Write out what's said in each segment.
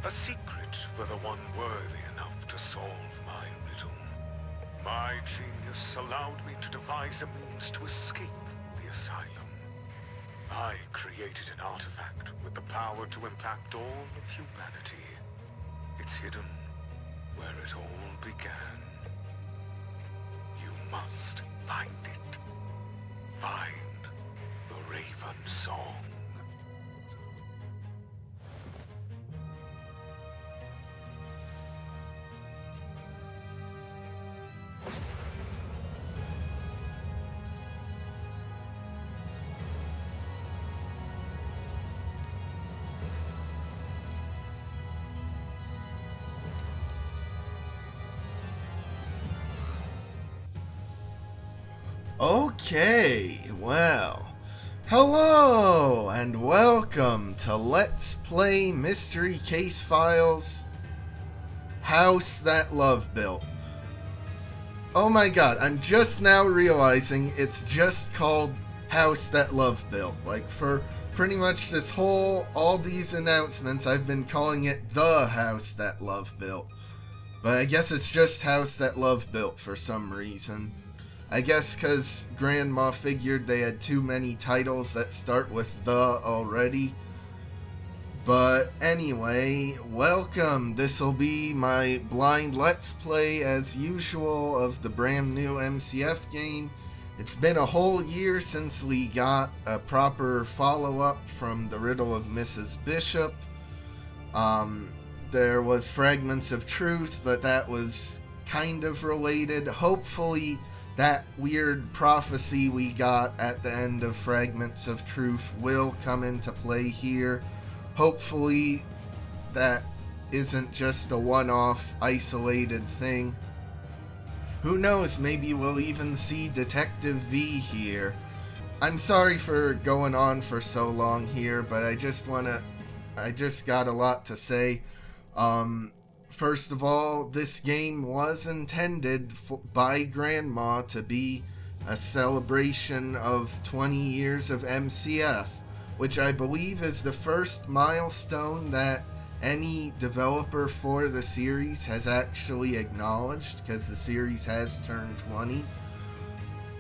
a secret for the one worthy enough to solve my riddle. My genius allowed me to devise a means to escape the asylum. I created an artifact with the power to impact all of humanity. It's hidden where it all began. You must find it. Find the Raven Song. Okay, well, hello and welcome to Let's Play Mystery Case Files House That Love Built. Oh my god, I'm just now realizing it's just called House That Love Built. Like, for pretty much this all these announcements, I've been calling it The House That Love Built. But I guess it's just House That Love Built for some reason. I guess because Grandma figured they had too many titles that start with the already. But anyway, welcome. This'll be my blind Let's Play as usual of the brand new MCF game. It's been a whole year since we got a proper follow-up from the Riddle of Mrs. Bishop. There was Fragments of Truth, but that was kind of related. Hopefully that weird prophecy we got at the end of Fragments of Truth will come into play here. Hopefully that isn't just a one-off isolated thing. Who knows, maybe we'll even see Detective V here. I'm sorry for going on for so long here, but I just got a lot to say. First of all, this game was intended by Grandma to be a celebration of 20 years of MCF, which I believe is the first milestone that any developer for the series has actually acknowledged, because the series has turned 20.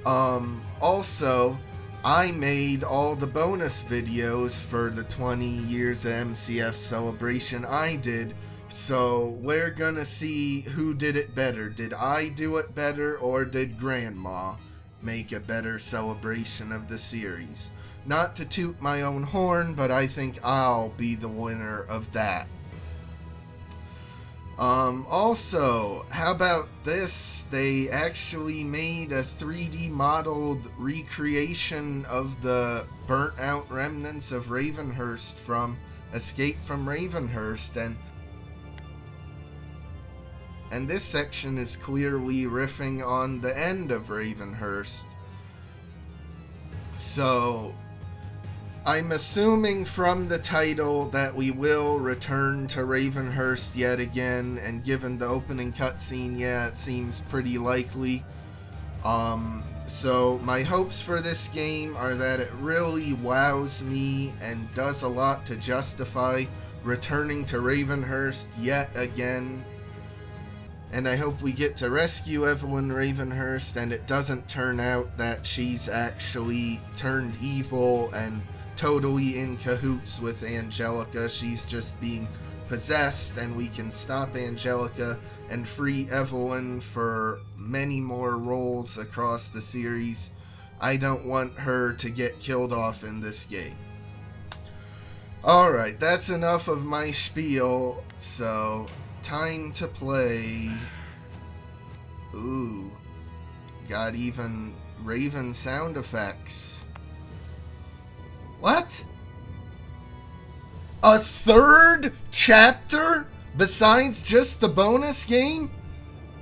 Also, I made all the bonus videos for the 20 years of MCF celebration. I did. So we're gonna see who did it better. Did I do it better, or did Grandma make a better celebration of the series? Not to toot my own horn, but I think I'll be the winner of that. Also, how about this? They actually made a 3D modeled recreation of the burnt out remnants of Ravenhearst from Escape from Ravenhearst, and this section is clearly riffing on the end of Ravenhearst. So, I'm assuming from the title that we will return to Ravenhearst yet again, and given the opening cutscene, yeah, it seems pretty likely. So my hopes for this game are that it really wows me and does a lot to justify returning to Ravenhearst yet again. And I hope we get to rescue Evelyn Ravenhearst and it doesn't turn out that she's actually turned evil and totally in cahoots with Angelica. She's just being possessed, and we can stop Angelica and free Evelyn for many more roles across the series. I don't want her to get killed off in this game. Alright, that's enough of my spiel, so time to play. Ooh, got even Raven sound effects. What? A third chapter besides just the bonus game?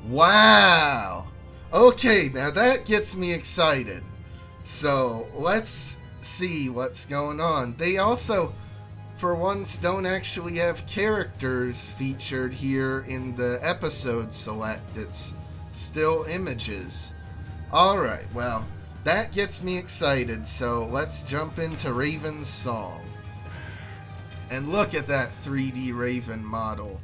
Wow. Okay, now that gets me excited. So let's see what's going on. They also, for once, don't actually have characters featured here in the episode select. It's still images. Alright, well, that gets me excited, so let's jump into Raven's song. And look at that 3D Raven model.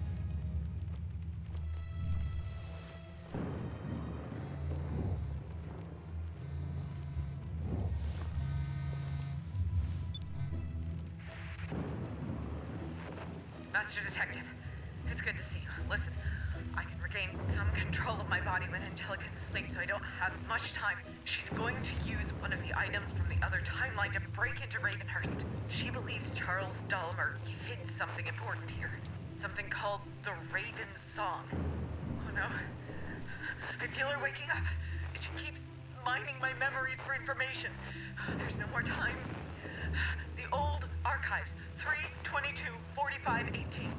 Master Detective, it's good to see you. Listen, I can regain some control of my body when Angelica's asleep, so I don't have much time. She's going to use one of the items from the other timeline to break into Ravenhearst. She believes Charles Dahlimer hid something important here. Something called the Raven's Song. Oh no. I feel her waking up. She keeps mining my memories for information. There's no more time. The old archives, 3/22/45/18.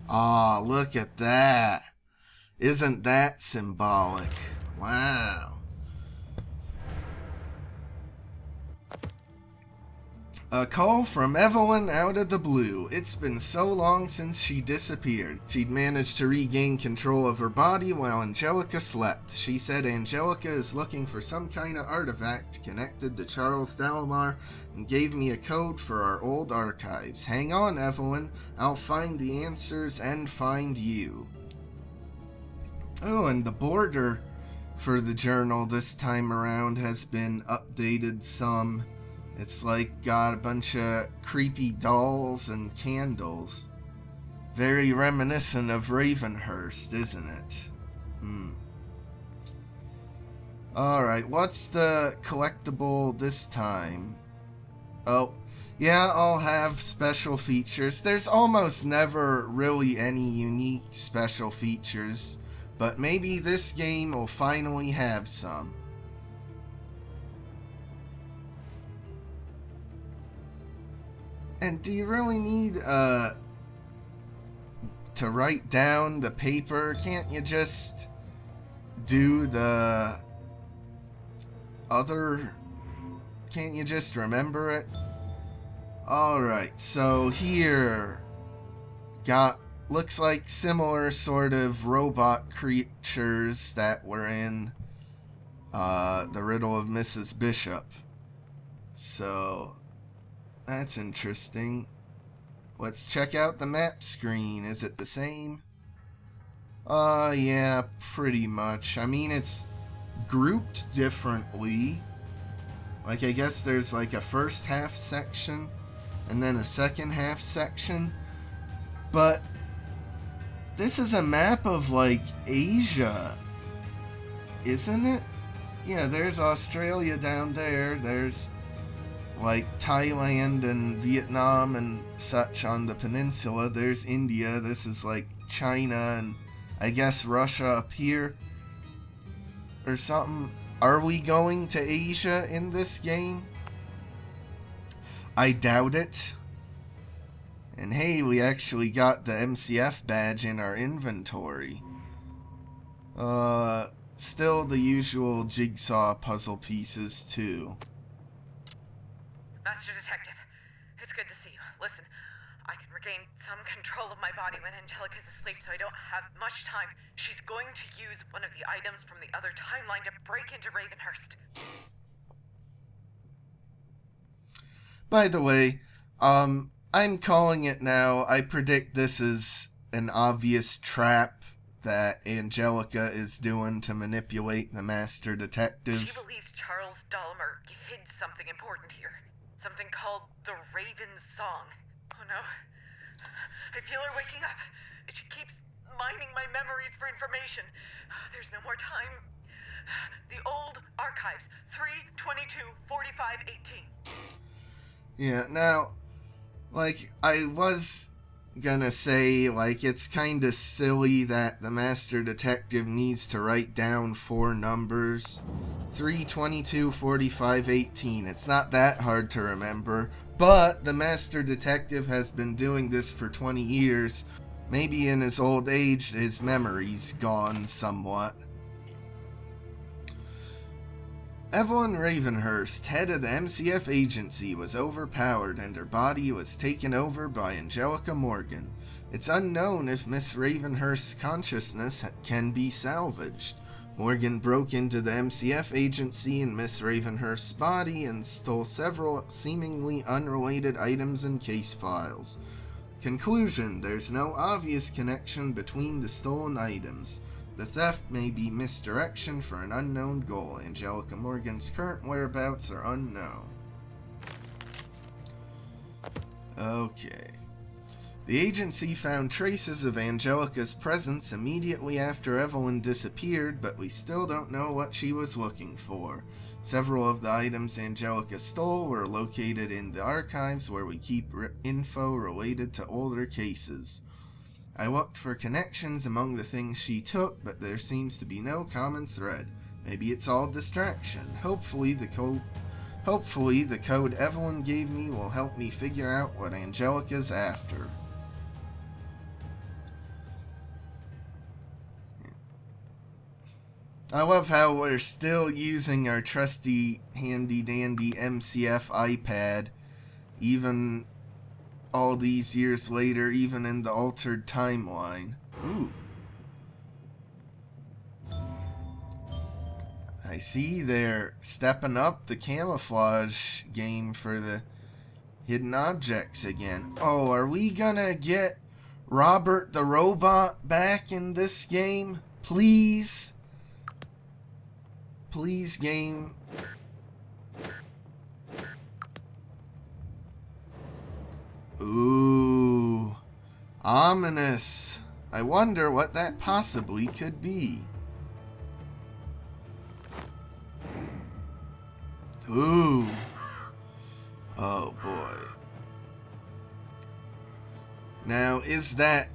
Aw, look at that. Isn't that symbolic? Wow. A call from Evelyn out of the blue. It's been so long since she disappeared. She'd managed to regain control of her body while Angelica slept. She said Angelica is looking for some kind of artifact connected to Charles Dahlimer and gave me a code for our old archives. Hang on, Evelyn. I'll find the answers and find you. Oh, and the border for the journal this time around has been updated some. It's like got a bunch of creepy dolls and candles. Very reminiscent of Ravenhearst, isn't it? Alright, what's the collectible this time? Oh, yeah, I'll have special features. There's almost never really any unique special features, but maybe this game will finally have some. And do you really need to write down the paper? Can't you just do the other? Can't you just remember it? Alright, so here looks like similar sort of robot creatures that were in the Riddle of Mrs. Bishop. So that's interesting. Let's check out the map screen. Is it the same? Yeah, pretty much. I mean, it's grouped differently. Like, I guess there's like a first half section and then a second half section. But this is a map of like Asia, isn't it? Yeah, there's Australia down there. There's like Thailand and Vietnam and such on the peninsula. There's India. This is like China and I guess Russia up here or something. Are we going to Asia in this game? I doubt it. And hey, we actually got the MCF badge in our inventory. Still the usual jigsaw puzzle pieces too. Master Detective, it's good to see you. Listen, I can regain some control of my body when Angelica's asleep, so I don't have much time. She's going to use one of the items from the other timeline to break into Ravenhearst. By the way, I'm calling it now. I predict this is an obvious trap that Angelica is doing to manipulate the Master Detective. She believes Charles Dahlimer hid something important here. Something called the Raven's Song. Oh no. I feel her waking up. She keeps mining my memories for information. There's no more time. The old archives, 3/22/45/18. Yeah, now, like, I was gonna say, like, it's kinda silly that the Master Detective needs to write down 4 numbers. 3/22/45/18. It's not that hard to remember, but the Master Detective has been doing this for 20 years. Maybe in his old age, his memory's gone somewhat. Evelyn Ravenhearst, head of the MCF Agency, was overpowered and her body was taken over by Angelica Morgan. It's unknown if Miss Ravenhearst's consciousness can be salvaged. Morgan broke into the MCF Agency in Miss Ravenhearst's body and stole several seemingly unrelated items and case files. Conclusion: there's no obvious connection between the stolen items. The theft may be misdirection for an unknown goal. Angelica Morgan's current whereabouts are unknown. Okay. The agency found traces of Angelica's presence immediately after Evelyn disappeared, but we still don't know what she was looking for. Several of the items Angelica stole were located in the archives where we keep info related to older cases. I looked for connections among the things she took, but there seems to be no common thread. Maybe it's all distraction. Hopefully the code Evelyn gave me will help me figure out what Angelica's after. I love how we're still using our trusty handy-dandy MCF iPad, even all these years later, even in the altered timeline. Ooh. I see they're stepping up the camouflage game for the hidden objects again. Oh, are we gonna get Robert the Robot back in this game? Please? Please, game. Ooh. Ominous. I wonder what that possibly could be. Ooh. Oh boy. Now, is that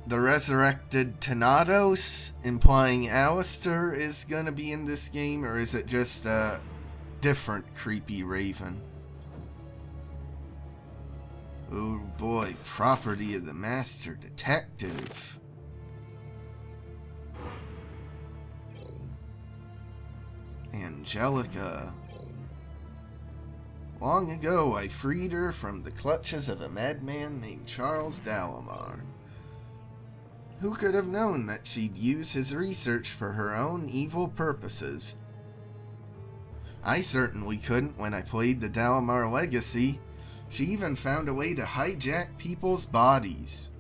the resurrected Thanatos, implying Alistair is gonna be in this game, or is it just a different creepy raven? Oh boy, property of the Master Detective. Angelica. Long ago, I freed her from the clutches of a madman named Charles Dalamar. Who could have known that she'd use his research for her own evil purposes? I certainly couldn't when I played the Dalamar Legacy. She even found a way to hijack people's bodies.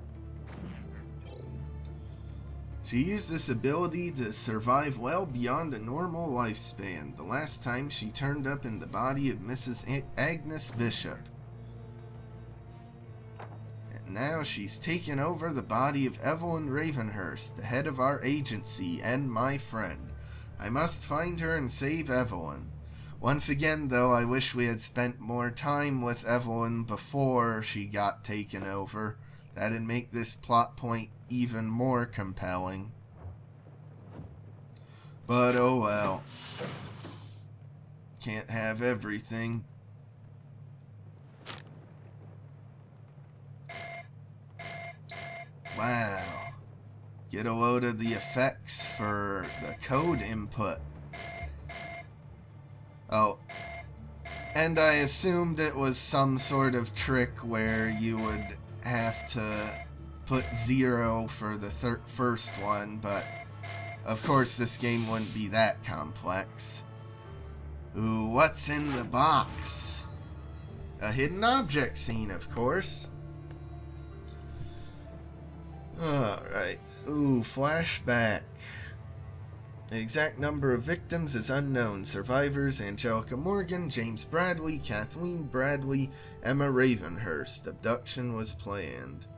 She used this ability to survive well beyond a normal lifespan, the last time she turned up in the body of Mrs. Agnes Bishop. And now she's taken over the body of Evelyn Ravenhearst, the head of our agency and my friend. I must find her and save Evelyn. Once again, though, I wish we had spent more time with Evelyn before she got taken over. That'd make this plot point even more compelling. But oh well. Can't have everything. Wow. Get a load of the effects for the code input. Oh. And I assumed it was some sort of trick where you would have to put 0 for the first one, but of course this game wouldn't be that complex. Ooh, what's in the box? A hidden object scene, of course. Alright. Ooh, flashback. The exact number of victims is unknown. Survivors: Angelica Morgan, James Bradley, Kathleen Bradley, Emma Ravenhearst. Abduction was planned.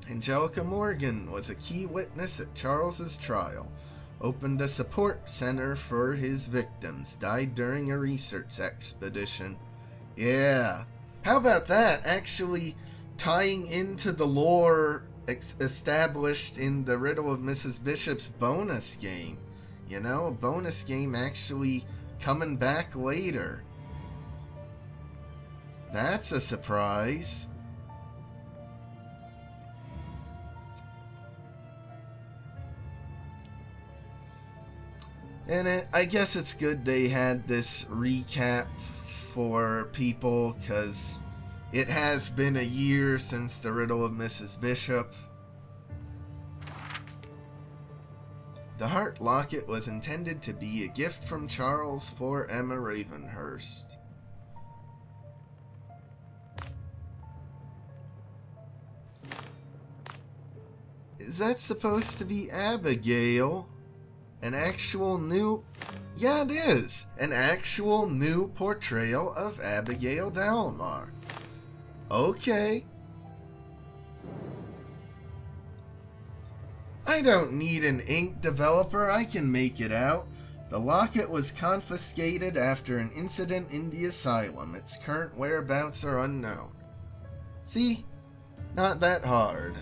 Angelica Morgan was a key witness at Charles's trial. Opened a support center for his victims. Died during a research expedition. Yeah. How about that? Actually tying into the lore established in the Riddle of Mrs. Bishop's bonus game. You know, a bonus game actually coming back later. That's a surprise. And I guess it's good they had this recap for people, because it has been a year since the Riddle of Mrs. Bishop. The heart locket was intended to be a gift from Charles for Emma Ravenhearst. Is that supposed to be Abigail? An actual new... Yeah, it is! An actual new portrayal of Abigail Dalmar. Okay. I don't need an ink developer, I can make it out. The locket was confiscated after an incident in the asylum. Its current whereabouts are unknown. See? Not that hard.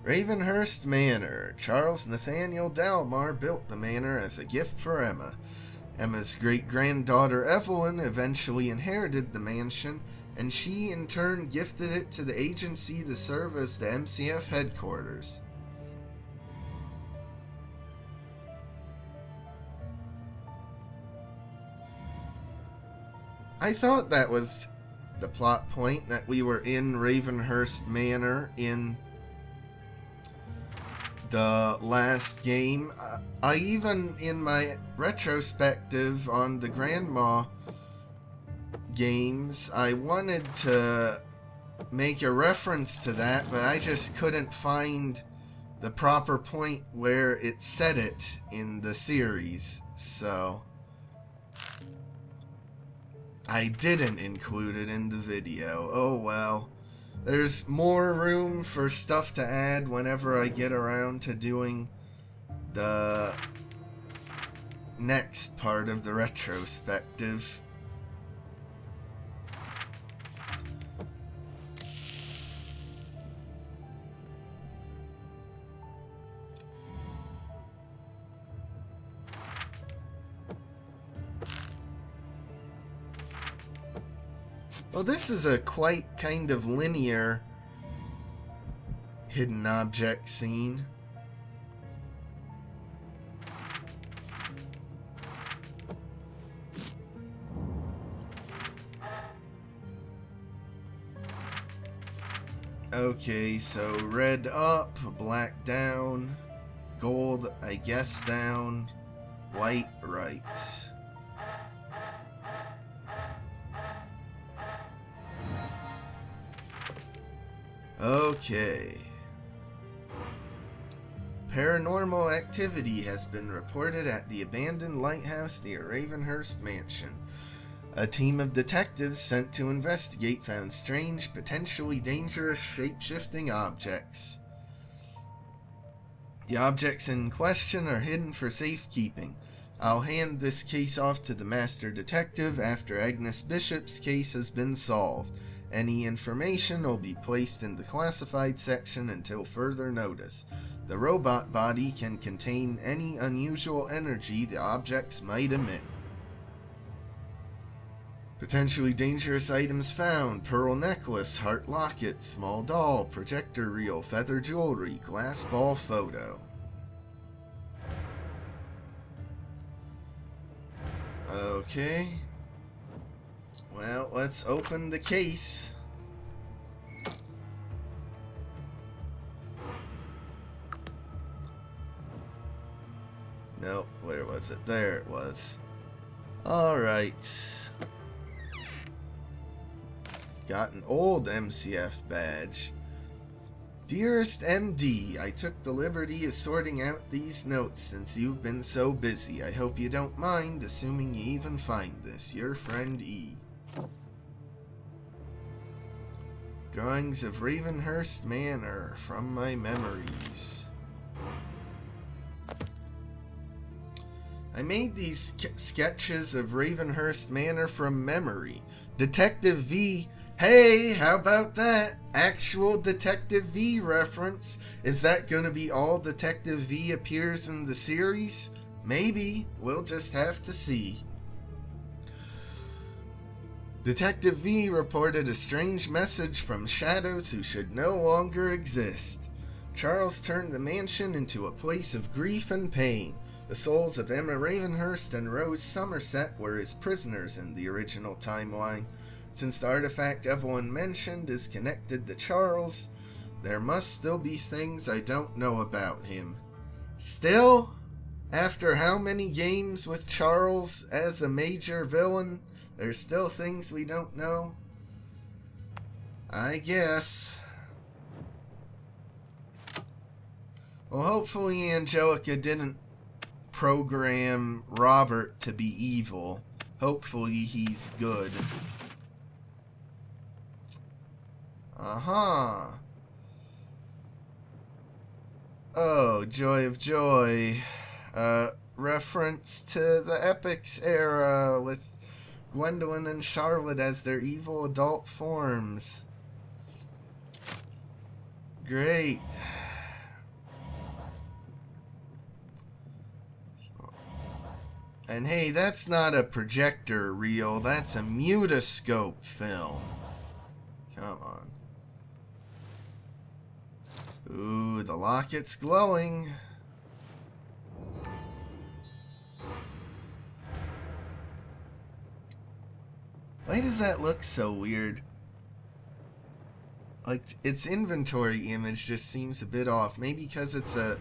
Ravenhearst Manor. Charles Nathaniel Dalmar built the manor as a gift for Emma. Emma's great-granddaughter Evelyn eventually inherited the mansion, and she in turn gifted it to the agency to serve as the MCF headquarters. I thought that was the plot point, that we were in Ravenhearst Manor in the last game. I even, in my retrospective on the Grandma games, I wanted to make a reference to that, but I just couldn't find the proper point where it said it in the series, so I didn't include it in the video. Oh well. There's more room for stuff to add whenever I get around to doing the next part of the retrospective. Well, this is a quite kind of linear hidden object scene. Okay, so red up, black down, gold, I guess, down, white right. Okay. Paranormal activity has been reported at the abandoned lighthouse near Ravenhearst Mansion. A team of detectives sent to investigate found strange, potentially dangerous shape-shifting objects. The objects in question are hidden for safekeeping. I'll hand this case off to the master detective after Agnes Bishop's case has been solved. Any information will be placed in the classified section until further notice. The robot body can contain any unusual energy the objects might emit. Potentially dangerous items found: pearl necklace, heart locket, small doll, projector reel, feather jewelry, glass ball photo. Okay. Well, let's open the case. Nope, where was it? There it was. Alright. Got an old MCF badge. Dearest MD, I took the liberty of sorting out these notes since you've been so busy. I hope you don't mind, assuming you even find this. Your friend E. Drawings of Ravenhearst Manor from my memories. I made these sketches of Ravenhearst Manor from memory. Detective V. Hey, how about that? Actual Detective V reference. Is that gonna be all Detective V appears in the series? Maybe. We'll just have to see. Detective V reported a strange message from shadows who should no longer exist. Charles turned the mansion into a place of grief and pain. The souls of Emma Ravenhearst and Rose Somerset were his prisoners in the original timeline. Since the artifact Evelyn mentioned is connected to Charles, there must still be things I don't know about him. Still? After how many games with Charles as a major villain, there's still things we don't know? I guess. Well, hopefully Angelica didn't program Robert to be evil. Hopefully he's good. Uh-huh. Oh, joy of joy. Reference to the Epics era with Gwendolyn and Charlotte as their evil adult forms. Great. And hey, that's not a projector reel, that's a mutascope film. Come on. Ooh, the locket's glowing. Why does that look so weird? Like, its inventory image just seems a bit off. Maybe because it's a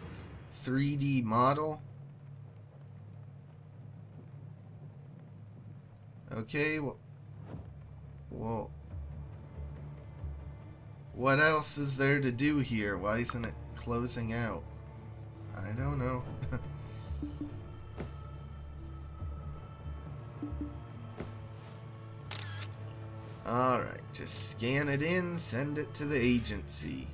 3D model? Okay, well, what else is there to do here? Why isn't it closing out? I don't know. Alright, just scan it in, send it to the agency.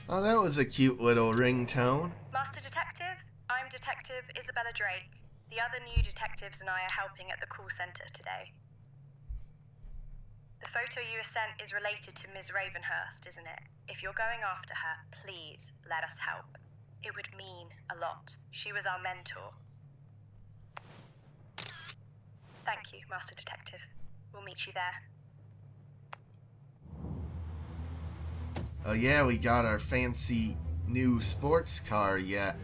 Oh, that was a cute little ringtone. Master Detective, I'm Detective Isabella Drake. The other new detectives and I are helping at the call center today. The photo you were sent is related to Ms. Ravenhearst, isn't it? If you're going after her, please let us help. It would mean a lot. She was our mentor. Thank you, Master Detective. We'll meet you there. Oh yeah, we got our fancy new sports car yet.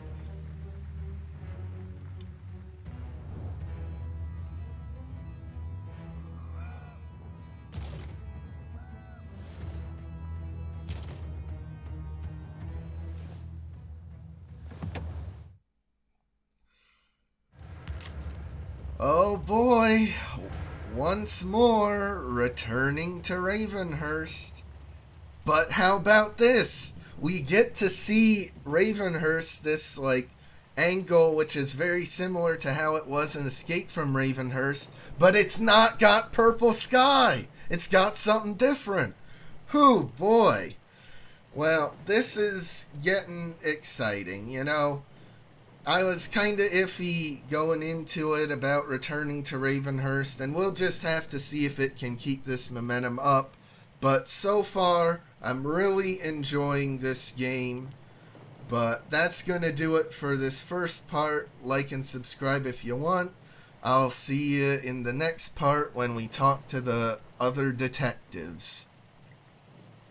Oh boy, once more returning to Ravenhearst. But how about this? We get to see Ravenhearst, this like angle which is very similar to how it was in Escape from Ravenhearst, but it's not got purple sky. It's got something different. Whew, boy. Well, this is getting exciting, you know. I was kind of iffy going into it about returning to Ravenhearst, and we'll just have to see if it can keep this momentum up. But so far, I'm really enjoying this game. But that's going to do it for this first part. Like and subscribe if you want. I'll see you in the next part when we talk to the other detectives.